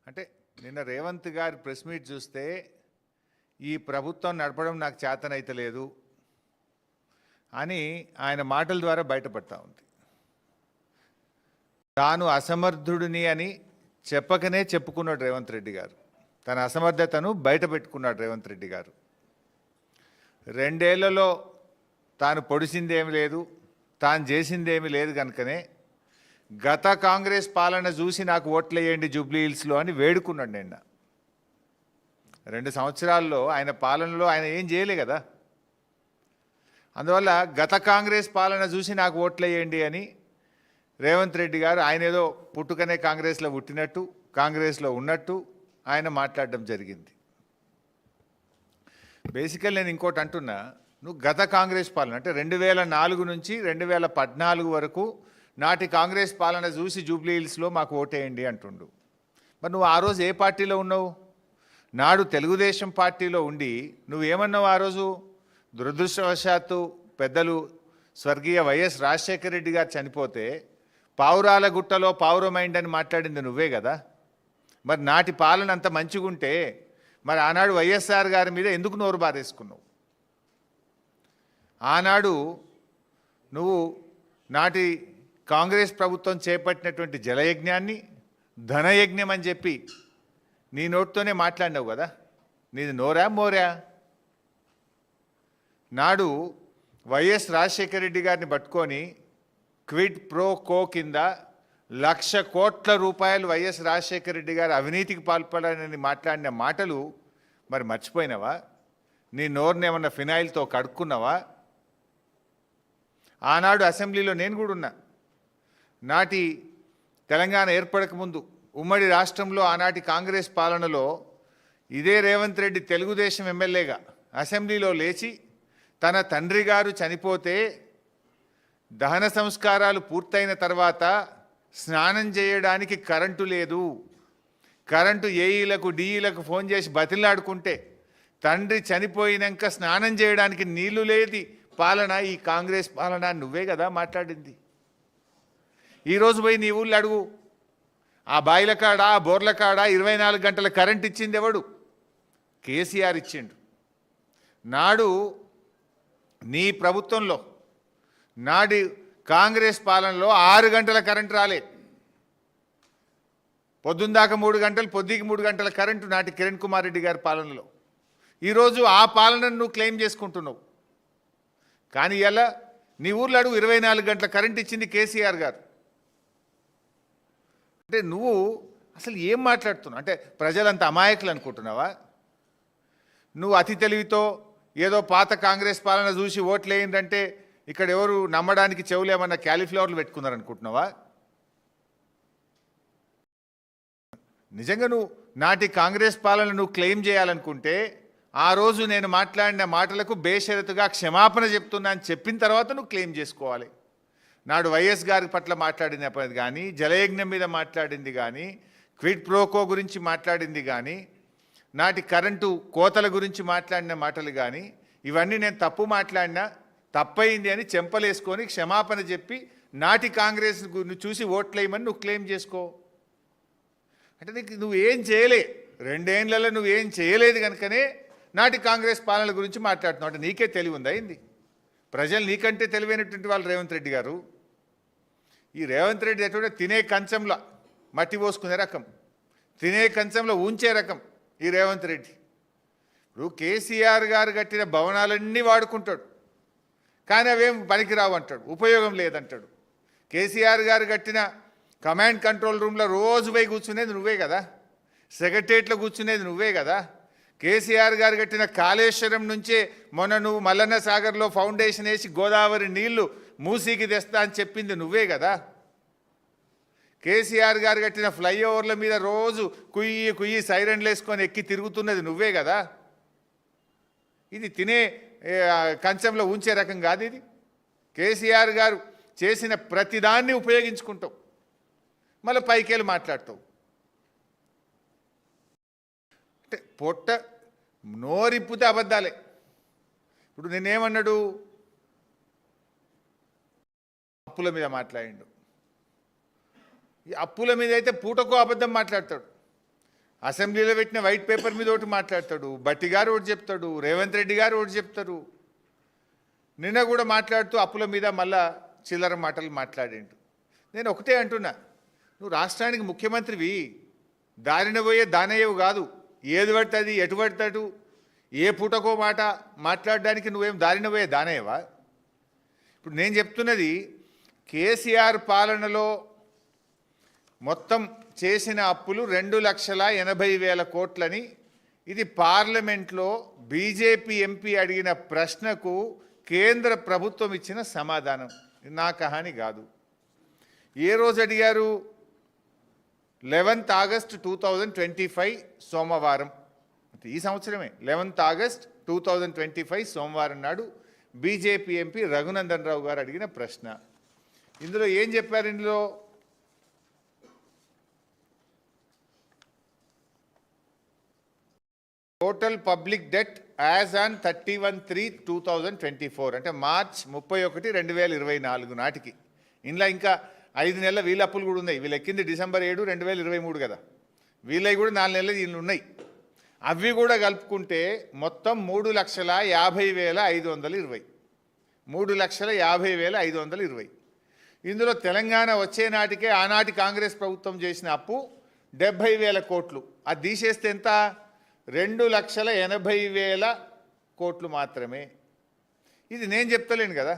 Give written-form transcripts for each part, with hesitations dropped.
అంటే నిన్న రేవంత్ గారి ప్రెస్ మీట్ చూస్తే ఈ ప్రభుత్వం నడపడం నాకు చేతనైతలేదు అని ఆయన మాటల ద్వారా బయటపడతా ఉంది. తాను అసమర్థుడిని అని చెప్పకనే చెప్పుకున్నాడు రేవంత్ రెడ్డి గారు. తన అసమర్థతను బయట పెట్టుకున్నాడు రేవంత్ రెడ్డి గారు. 2 ఏళ్లలో తాను పొడిసిందేమి లేదు, తాను చేసిందేమి లేదు కనుకనే గత కాంగ్రెస్ పాలన చూసి నాకు ఓట్లేయండి జూబ్లీ హిల్స్లో అని వేడుకున్నాడు నిన్న. 2 సంవత్సరాల్లో ఆయన పాలనలో ఆయన ఏం చేయలే కదా. అందువల్ల గత కాంగ్రెస్ పాలన చూసి నాకు ఓట్లేయండి అని రేవంత్ రెడ్డి గారు ఆయన ఏదో పుట్టుకనే కాంగ్రెస్లో పుట్టినట్టు, కాంగ్రెస్లో ఉన్నట్టు ఆయన మాట్లాడడం జరిగింది. బేసికల్ నేను ఇంకోటి అంటున్నా, నువ్వు గత కాంగ్రెస్ పాలన అంటే 2004 నుంచి 2014 వరకు నాటి కాంగ్రెస్ పాలన చూసి జూబ్లీ హిల్స్లో మాకు ఓటేయండి అంటుండు. మరి నువ్వు ఆ రోజు ఏ పార్టీలో ఉన్నావు? నాడు తెలుగుదేశం పార్టీలో ఉండి నువ్వేమన్నావు ఆ రోజు? దురదృష్టవశాత్తు పెద్దలు స్వర్గీయ వైఎస్ రాజశేఖర రెడ్డి గారు చనిపోతే పావురాల గుట్టలో పావురమైండ్ అని మాట్లాడింది నువ్వే కదా. మరి నాటి పాలన అంత మంచిగుంటే మరి ఆనాడు వైఎస్ఆర్ గారి మీద ఎందుకు నోరు బారేసుకున్నావు? ఆనాడు నువ్వు నాటి కాంగ్రెస్ ప్రభుత్వం చేపట్టినటువంటి జలయజ్ఞాన్ని ధనయజ్ఞం అని చెప్పి నీ నోటితోనే మాట్లాడినావు కదా. నీది నోరా మోరా? నాడు వైఎస్ రాజశేఖర రెడ్డి గారిని పట్టుకొని క్విడ్ ప్రో కో కింద 1,00,000 కోట్ల రూపాయలు వైఎస్ రాజశేఖర రెడ్డి గారు అవినీతికి పాల్పడాలని మాట్లాడిన మాటలు మరి మర్చిపోయినావా? నీ నోరుని ఏమన్నా ఫినాయిల్తో కడుక్కున్నావా? ఆనాడు అసెంబ్లీలో నేను కూడా ఉన్నా. నాటి తెలంగాణ ఏర్పడక ముందు ఉమ్మడి రాష్ట్రంలో ఆనాటి కాంగ్రెస్ పాలనలో ఇదే రేవంత్ రెడ్డి తెలుగుదేశం ఎమ్మెల్యేగా అసెంబ్లీలో లేచి తన తండ్రి గారు చనిపోతే దహన సంస్కారాలు పూర్తయిన తర్వాత స్నానం చేయడానికి కరెంటు లేదు, కరెంటు ఏఈలకు డిఈలకు ఫోన్ చేసి బతిలాడుకుంటే తండ్రి చనిపోయినాక స్నానం చేయడానికి నీళ్లు లేది పాలన ఈ కాంగ్రెస్ పాలన నువ్వే కదా మాట్లాడింది. ఈరోజు పోయి నీ ఊళ్ళో అడుగు, ఆ బాయిల కాడ ఆ బోర్ల కాడ 24 గంటల కరెంట్ ఇచ్చింది ఎవడు? కేసీఆర్ ఇచ్చిండు. నాడు నీ ప్రభుత్వంలో నాడు కాంగ్రెస్ పాలనలో 6 గంటల కరెంటు రాలే. పొద్దుందాకా 3 గంటలు, పొద్దుకి 3 గంటల కరెంటు నాటి కిరణ్ కుమార్ రెడ్డి గారి పాలనలో. ఈరోజు ఆ పాలనను నువ్వు క్లెయిమ్ చేసుకుంటున్నావు. కానీ ఇలా నీ ఊర్లో అడుగు 24 గంటల కరెంట్ ఇచ్చింది కేసీఆర్ గారు. అంటే నువ్వు అసలు ఏం మాట్లాడుతున్నావు? అంటే ప్రజలంత అమాయకులు అనుకుంటున్నావా? నువ్వు అతి తెలివితో ఏదో పాత కాంగ్రెస్ పాలన చూసి ఓట్లు వేయిందంటే ఇక్కడ ఎవరు నమ్మడానికి చెవులు ఏమన్నా క్యాలీఫ్లవర్లు పెట్టుకున్నారనుకుంటున్నావా? నిజంగా నువ్వు నాటి కాంగ్రెస్ పాలన నువ్వు క్లెయిమ్ చేయాలనుకుంటే ఆ రోజు నేను మాట్లాడిన మాటలకు బేషరతుగా క్షమాపణ చెప్తున్నా అని చెప్పిన తర్వాత నువ్వు క్లెయిమ్ చేసుకోవాలి. నాడు వైఎస్ గారి పట్ల మాట్లాడినది కానీ, జలయజ్ఞం మీద మాట్లాడింది కానీ, క్విడ్ ప్రోకో గురించి మాట్లాడింది కానీ, నాటి కరెంటు కోతల గురించి మాట్లాడిన మాటలు కానీ, ఇవన్నీ నేను తప్పు మాట్లాడినా తప్పయింది అని చెంపలేసుకొని క్షమాపణ చెప్పి నాటి కాంగ్రెస్ చూసి ఓట్లేయమని నువ్వు క్లెయిమ్ చేసుకో. అంటే నీకు నువ్వేం చేయలే, 2 ఏళ్లలో నువ్వేం చేయలేదు కనుకనే నాటి కాంగ్రెస్ పాలన గురించి మాట్లాడుతున్నావు. అంటే నీకే తెలివి ఉందా ఏంది? ప్రజలు నీకంటే తెలివైనటువంటి వాళ్ళు రేవంత్ రెడ్డి గారు. ఈ రేవంత్ రెడ్డి ఎటువంటి తినే కంచంలో మట్టి పోసుకునే రకం, తినే కంచంలో ఉంచే రకం ఈ రేవంత్ రెడ్డి. ఇప్పుడు కేసీఆర్ గారు కట్టిన భవనాలన్నీ వాడుకుంటాడు, కానీ అవేం పనికిరావు అంటాడు, ఉపయోగం లేదంటాడు. కేసీఆర్ గారు కట్టిన కమాండ్ కంట్రోల్ రూమ్లో రోజు పోయి కూర్చునేది నువ్వే కదా, సెక్రటరియట్లో కూర్చునేది నువ్వే కదా. కేసీఆర్ గారు కట్టిన కాళేశ్వరం నుంచే మొన్న నువ్వు మల్లన్న సాగర్లో ఫౌండేషన్ వేసి గోదావరి నీళ్లు మూసీకి తెస్తా అని చెప్పింది నువ్వే కదా. కేసీఆర్ గారు కట్టిన ఫ్లైఓవర్ల మీద రోజు కుయ్యి కుయ్యి సైరన్లు వేసుకొని ఎక్కి తిరుగుతున్నది నువ్వే కదా. ఇది తినే కంచంలో ఉంచే రకం కాదు ఇది. కేసీఆర్ గారు చేసిన ప్రతిదాన్ని ఉపయోగించుకుంటావు, మళ్ళీ పైకెళ్ళి మాట్లాడతావు. అంటే పొట్ట నోరిప్పితే అబద్ధాలే. ఇప్పుడు నేనేమన్నాడు? అప్పుల మీద మాట్లాడిండు. ఈ అప్పుల మీద అయితే పూటకో అబద్ధం మాట్లాడతాడు. అసెంబ్లీలో పెట్టిన వైట్ పేపర్ మీద ఒకటి మాట్లాడతాడు, బట్టి గారు ఒకటి చెప్తాడు, రేవంత్ రెడ్డి గారు ఒకటి చెప్తారు. నిన్న కూడా మాట్లాడుతూ అప్పుల మీద మళ్ళా చిల్లర మాటలు మాట్లాడిండు. నేను ఒకటే అంటున్నా, నువ్వు రాష్ట్రానికి ముఖ్యమంత్రివి, దారిన పోయే దానయ్యవు కాదు. ఏది పడుతుంది ఎటు పడతాడు ఏ పూటకో మాట మాట్లాడడానికి నువ్వేం దారిన పోయే దానయ్యవా? ఇప్పుడు నేను చెప్తున్నది, కేసీఆర్ పాలనలో మొత్తం చేసిన అప్పులు 2,80,000 కోట్లని. ఇది పార్లమెంట్లో బీజేపీ ఎంపీ అడిగిన ప్రశ్నకు కేంద్ర ప్రభుత్వం ఇచ్చిన సమాధానం. నా కహాని కాదు. ఏ రోజు అడిగారు? 11 ఆగస్ట్ 2025 సోమవారం, ఈ సంవత్సరమే 11 ఆగస్ట్ 2025 సోమవారం నాడు బీజేపీ ఎంపీ రఘునందన్ రావు గారు అడిగిన ప్రశ్న. ఇందులో ఏం చెప్పారు? ఇందులో total public debt as on 31/3/2024 అంటే మార్చ్ 31, 2024 నాటికి. ఇందులో ఇంకా 5 నెలల వీళ్ళ అప్పులు కూడా ఉన్నాయి. వీళ్ళు ఎక్కింది December 7, 2023 కదా. వీళ్ళవి కూడా 4 నెలలు వీళ్ళు ఉన్నాయి. అవి కూడా కలుపుకుంటే మొత్తం 3,50,520. 3,50,520. ఇందులో తెలంగాణ వచ్చే నాటికే ఆనాటి కాంగ్రెస్ ప్రభుత్వం చేసిన అప్పు 70,000 కోట్లు. అది తీసేస్తే ఎంత? 2,80,000 కోట్లు మాత్రమే. ఇది నేను చెప్తలేను కదా.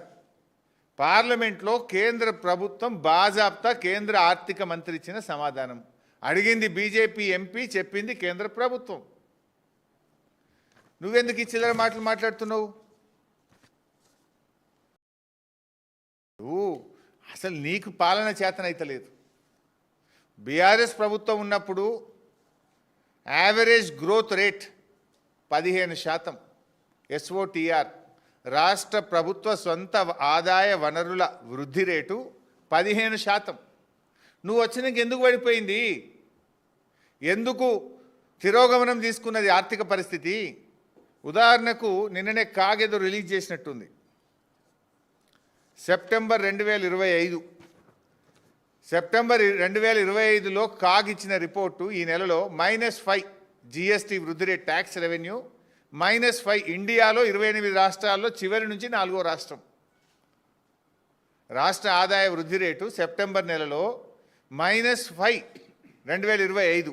పార్లమెంట్లో కేంద్ర ప్రభుత్వం బాజాబ్తా కేంద్ర ఆర్థిక మంత్రి ఇచ్చిన సమాధానం. అడిగింది బీజేపీ ఎంపీ, చెప్పింది కేంద్ర ప్రభుత్వం. నువ్వెందుకు ఈ చిల్లర మాటలు మాట్లాడుతున్నావు? అసలు నీకు పాలన చేతనైతలేదు. బీఆర్ఎస్ ప్రభుత్వం ఉన్నప్పుడు యావరేజ్ గ్రోత్ రేట్ 15%, SOTR రాష్ట్ర ప్రభుత్వ సొంత ఆదాయ వనరుల వృద్ధి రేటు 15%. నువ్వు వచ్చినాక ఎందుకు పడిపోయింది? ఎందుకు తిరోగమనం తీసుకున్నది ఆర్థిక పరిస్థితి? ఉదాహరణకు నిన్ననే కాగేదో రిలీజ్ చేసినట్టుంది. సెప్టెంబర్ 2025 సెప్టెంబర్ 2025లో కాగ్ ఇచ్చిన రిపోర్టు ఈ నెలలో -5 GST వృద్ధి రేట్, ట్యాక్స్ రెవెన్యూ -5. ఇండియాలో 28 రాష్ట్రాల్లో చివరి నుంచి 4వ రాష్ట్రం. రాష్ట్ర ఆదాయ వృద్ధి రేటు సెప్టెంబర్ నెలలో -5 2025.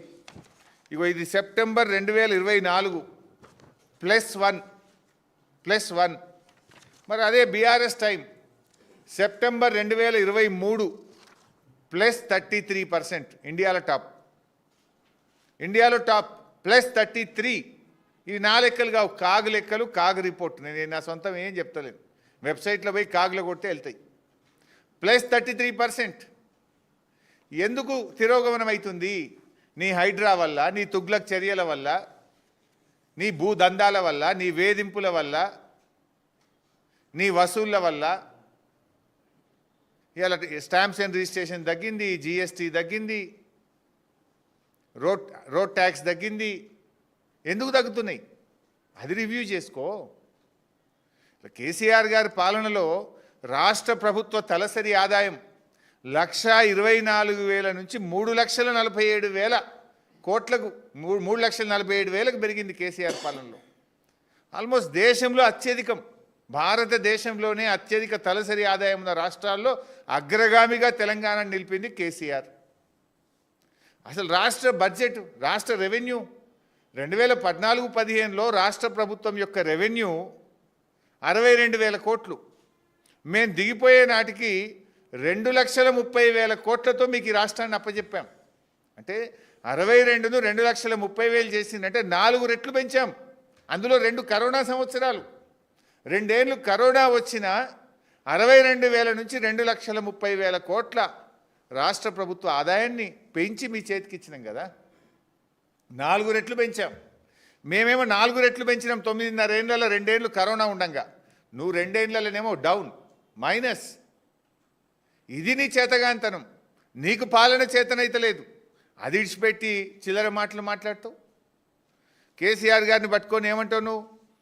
ఇగో ఇది సెప్టెంబర్ 2024 +1. మరి అదే బీఆర్ఎస్ టైం సెప్టెంబర్ 2023 +33%. ఇండియాలో టాప్ +33. ఇవి నా లెక్కలు కావు, కాగు లెక్కలు, కాగు రిపోర్ట్. నేను నా సొంతం ఏం చెప్తలేను. వెబ్సైట్లో పోయి కాగులో కొడితే వెళ్తాయి. +33%. ఎందుకు తిరోగమనం అవుతుంది? నీ హైడ్రా వల్ల, నీ తుగ్లక్ చర్యల వల్ల, నీ భూదందాల వల్ల, నీ వేధింపుల వల్ల, నీ వసూళ్ల వల్ల. ఇలా స్టాంప్స్ అండ్ రిజిస్ట్రేషన్ తగ్గింది, GST తగ్గింది, రోడ్ ట్యాక్స్ తగ్గింది. ఎందుకు తగ్గుతున్నాయి? అది రివ్యూ చేసుకో. కేసీఆర్ గారి పాలనలో రాష్ట్ర ప్రభుత్వ తలసరి ఆదాయం 1,24,000 నుంచి 3,47,000 కోట్లకు 3,47,000 పెరిగింది కేసీఆర్ పాలనలో. ఆల్మోస్ట్ దేశంలో అత్యధికం, భారతదేశంలోనే అత్యధిక తలసరి ఆదాయం ఉన్న రాష్ట్రాల్లో అగ్రగామిగా తెలంగాణ నిలిపింది కేసీఆర్. అసలు రాష్ట్ర బడ్జెట్, రాష్ట్ర రెవెన్యూ 2014-15లో రాష్ట్ర ప్రభుత్వం యొక్క రెవెన్యూ 62,000 కోట్లు. మేము దిగిపోయే నాటికి 2,30,000 కోట్లతో మీకు ఈ రాష్ట్రాన్ని అప్పచెప్పాం. అంటే 62ను 2,30,000 చేసిందంటే 4 రెట్లు పెంచాం. అందులో 2 కరోనా సంవత్సరాలు. 2 ఏళ్ళు కరోనా వచ్చిన 62,000 నుంచి 2,30,000 కోట్ల రాష్ట్ర ప్రభుత్వ ఆదాయాన్ని పెంచి మీ చేతికి ఇచ్చినాం కదా. 4 రెట్లు పెంచాం. మేమేమో 4 రెట్లు పెంచినాం 9.5 ఏళ్ళలో. 2 ఏళ్ళు కరోనా ఉండంగా. నువ్వు 2 ఏళ్ళలోనేమో డౌన్, మైనస్. ఇది నీ చేతగాంతనం. నీకు పాలన చేతనైతలేదు. అది ఇడిచిపెట్టి చిల్లర మాటలు మాట్లాడుతావు. కేసీఆర్ గారిని పట్టుకొని ఏమంటావు నువ్వు?